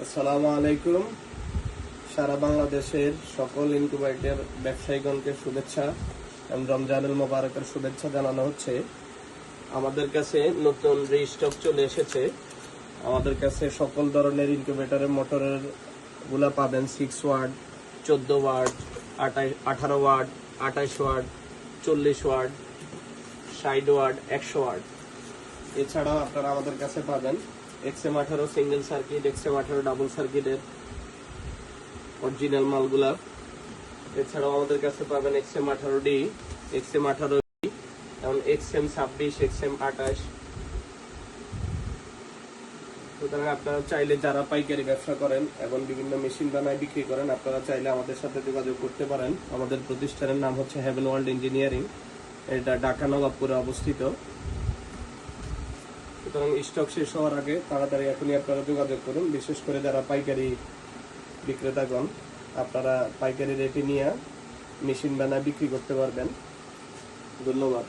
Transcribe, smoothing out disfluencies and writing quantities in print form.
আসসালামু আলাইকুম। সারা বাংলাদেশের সকল ইনকিউবেটর ব্যবসায়ীগণকে শুভেচ্ছা এবং রমজানুল মোবারকের শুভেচ্ছা জানানো হচ্ছে। আমাদের কাছে নতুন রিস্টক চলে এসেছে। আমাদের কাছে সকল ধরনের ইনকিউবেটরের মোটরের গুলা পাবেন। 6 watt, 14 watt, 18 watt, 28 watt, 40 watt, 60 watt, 100 watt. এছাড়াও আপনারা আমাদের কাছে পাবেন XM18 single circuit, XM18 double সার্কিটের অরিজিনাল মালগুলা। এছাড়াও আমাদের কাছে পাবেন XM18D, XM18 এবং XM26, XM28। সুতরাং আপনারা চাইলে যারা পাইকারি ব্যবসা করেন এবং বিভিন্ন মেশিন বানায় বিক্রি করেন, আপনারা চাইলে আমাদের সাথে যোগাযোগ করতে পারেন। আমাদের প্রতিষ্ঠানের নাম হচ্ছে হেভেন ওয়ার্ল্ড ইঞ্জিনিয়ারিং। এটা ঢাকা নবাবপুরে অবস্থিত। সুতরাং স্টক শেষ হওয়ার আগে তাড়াতাড়ি এখনই আপনারা যোগাযোগ করুন। বিশেষ করে যারা পাইকারি বিক্রেতাগণ, আপনারা পাইকারি রেটে নিয়ে মেশিন বানায় বিক্রি করতে পারবেন। ধন্যবাদ।